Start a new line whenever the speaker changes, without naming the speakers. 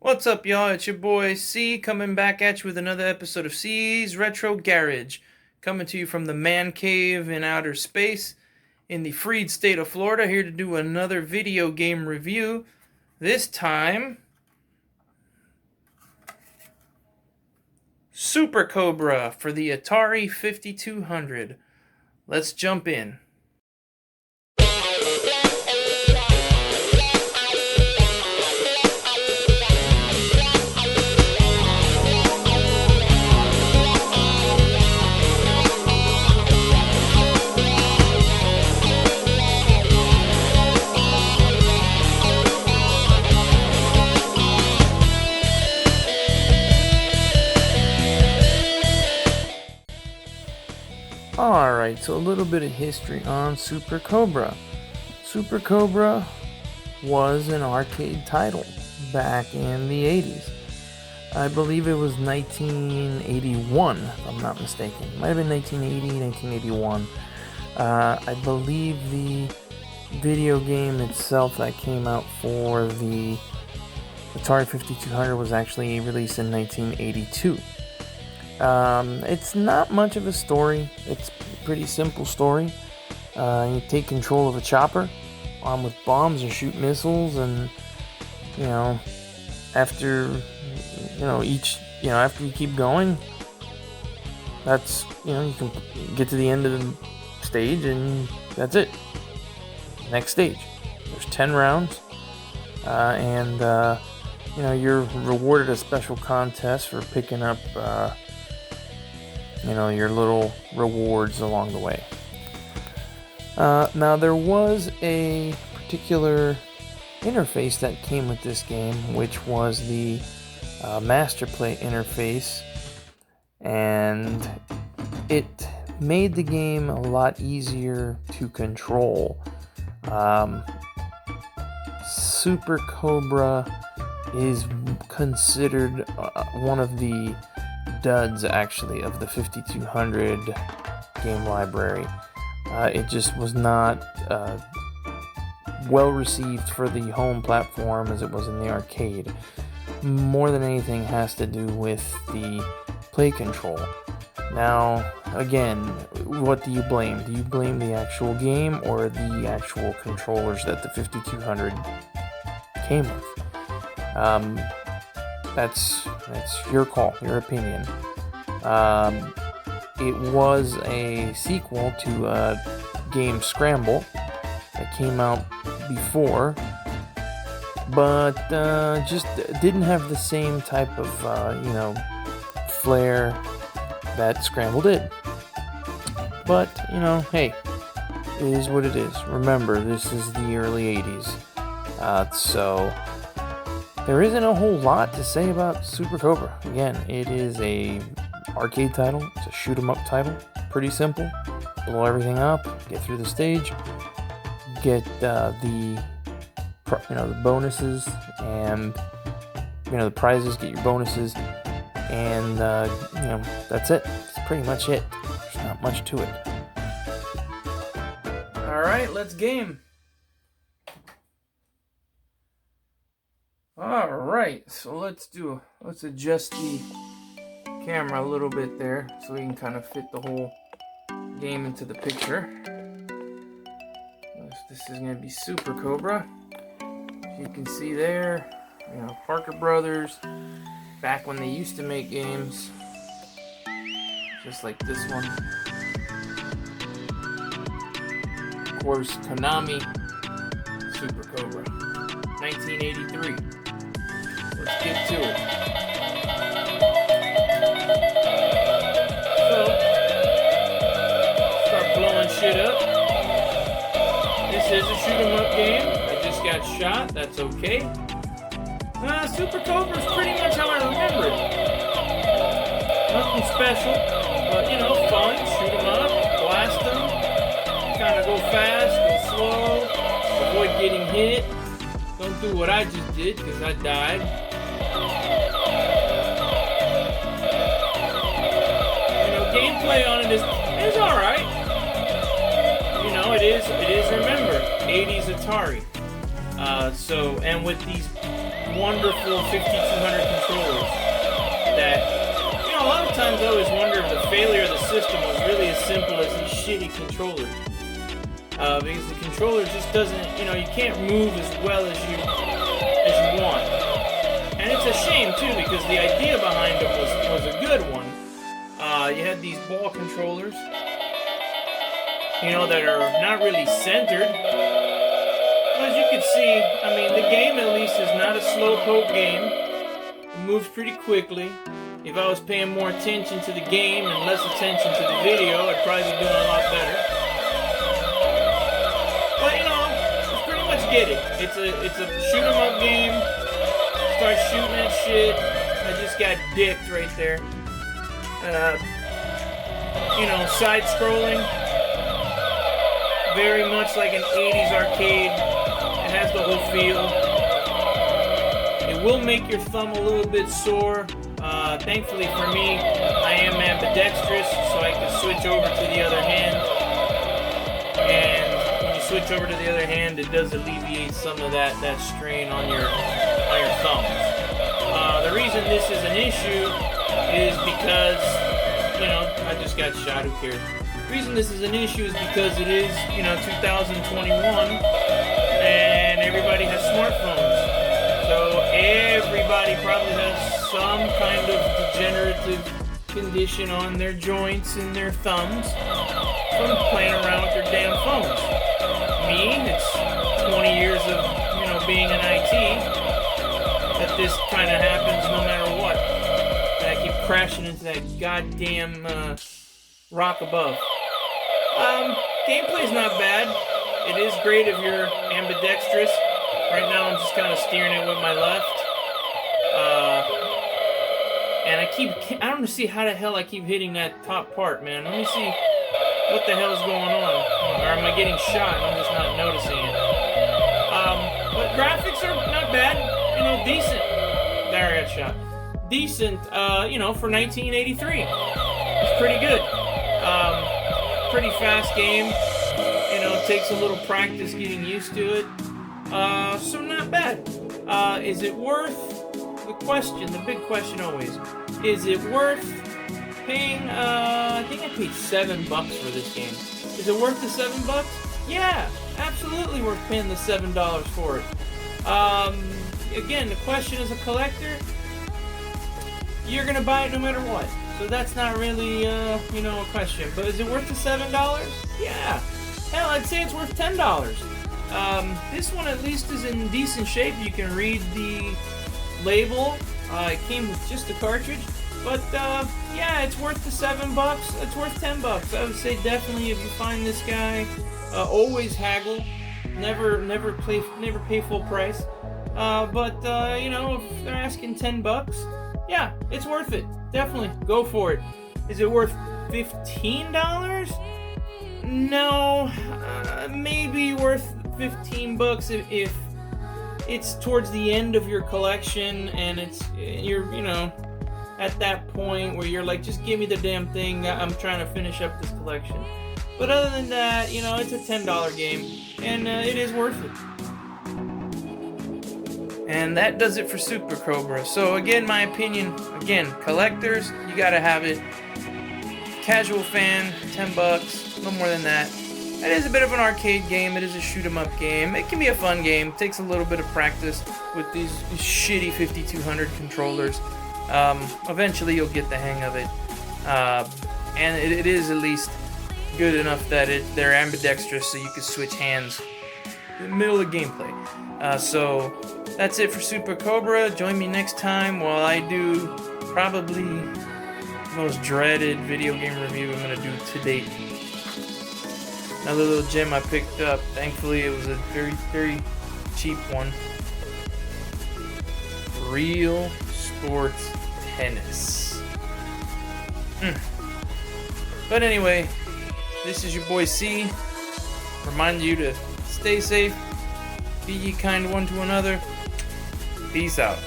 What's up, y'all? It's your boy C coming back at you with another episode of C's Retro Garage. Coming to you from the man cave in outer space in the freed state of Florida, here to do another video game review. This time, Super Cobra for the Atari 5200. Let's jump in. Alright, so a little bit of history on Super Cobra. Super Cobra was an arcade title back in the 80s. I believe it was 1981, if I'm not mistaken. It might have been 1980, 1981. I believe the video game itself that came out for the Atari 5200 was actually released in 1982. It's not much of a story. It's a pretty simple story. You take control of a chopper, armed with bombs, and shoot missiles, and after after you keep going, that's you can get to the end of the stage, and that's it. Next stage. There's 10 rounds, and you're rewarded a special contest for picking up your little rewards along the way. Now, there was a particular interface that came with this game, which was the Master Play interface, and it made the game a lot easier to control. Super Cobra is considered one of the duds, actually, of the 5200 game library. It just was not well received for the home platform as it was in the arcade. More than anything has to do with the play control. Now, again, what do you blame? Do you blame the actual game or the actual controllers that the 5200 came with? That's your call, your opinion. It was a sequel to a game Scramble that came out before, but just didn't have the same type of flair that Scramble did. But hey, it is what it is. Remember, this is the early 80s, so there isn't a whole lot to say about Super Cobra. Again, it is a arcade title. It's a shoot 'em up title. Pretty simple. Blow everything up, get through the stage, get the bonuses, and the prizes. Get your bonuses, and that's it. That's pretty much it. There's not much to it. All right, let's game. Alright, so let's adjust the camera a little bit there so we can kind of fit the whole game into the picture. This is going to be Super Cobra. As you can see there, Parker Brothers, back when they used to make games, just like this one. Of course, Konami, Super Cobra, 1983. Let's get to it. So, start blowing shit up. This is a shoot 'em up game. I just got shot. That's okay. Super Cobra is pretty much how I remember it. Nothing special, but fun. Shoot 'em up, blast them, kind of go fast, go slow, avoid getting hit. Don't do what I just did because I died. Gameplay on it is alright. It is remember 80s Atari. And with these wonderful 5200 controllers that, you know, a lot of times I always wonder if the failure of the system was really as simple as these shitty controllers. Because the controller just doesn't, you know, you can't move as well as you want. And it's a shame too, because the idea behind them was a good one. You had these ball controllers, you know, that are not really centered. As you can see, I mean, the game at least is not a slow-poke game. It moves pretty quickly. If I was paying more attention to the game and less attention to the video, I'd probably be doing a lot better. But, you know, you pretty much get it. It's a shoot 'em up game. Start shooting that shit. I just got dicked right there. You know, side-scrolling. Very much like an 80s arcade. It has the whole feel. It will make your thumb a little bit sore. Thankfully for me, I am ambidextrous, so I can switch over to the other hand. And when you switch over to the other hand, it does alleviate some of that strain on your thumbs. The reason this is an issue is because, you know, I just got shot, who cares? The reason this is an issue is because it is, you know, 2021, and everybody has smartphones. So everybody probably has some kind of degenerative condition on their joints and their thumbs from playing around with their damn phones. Me, it's 20 years of, you know, being in IT, that this kind of happens no matter what. And I keep crashing into that goddamn rock above. Gameplay's not bad. It is great if you're ambidextrous. Right now I'm just kind of steering it with my left. And I don't see how the hell I keep hitting that top part, man. Let me see what the hell's going on. Or am I getting shot and I'm just not noticing it? But graphics are not bad. You know, decent. There, I got shot. Decent, you know, for 1983. It's pretty good. Pretty fast game. You know, it takes a little practice getting used to it. So not bad. Is it worth the big question always? Is it worth paying, I think I paid $7 for this game. Is it worth the $7? Yeah, absolutely worth paying the $7 for it. Again, the question as a collector, you're gonna buy it no matter what. So that's not really, you know, a question. But is it worth the $7? Yeah. Hell, I'd say it's worth $10. This one at least is in decent shape. You can read the label. It came with just the cartridge. But, yeah, it's worth the $7. It's worth $10. I would say definitely if you find this guy, always haggle. Never pay full price. But, you know, if they're asking $10, yeah, it's worth it. Definitely, go for it. Is it worth $15? No, maybe worth $15 if it's towards the end of your collection and you're, you know, at that point where you're like, just give me the damn thing. I'm trying to finish up this collection. But other than that, you know, it's a $10 game, and it is worth it. And that does it for Super Cobra. So again, my opinion, collectors, you gotta have it. Casual fan, $10, no more than that. It is a bit of an arcade game. It is a shoot 'em up game. It can be a fun game. It takes a little bit of practice with these shitty 5200 controllers. Eventually you'll get the hang of it. And it is at least good enough that they're ambidextrous, so you can switch hands in the middle of gameplay. So that's it for Super Cobra. Join me next time while I do probably the most dreaded video game review I'm going to do to date. Another little gem I picked up. Thankfully, it was a very, very cheap one. Real sports tennis. But anyway, this is your boy C. Remind you to stay safe, be ye kind one to another. Peace out.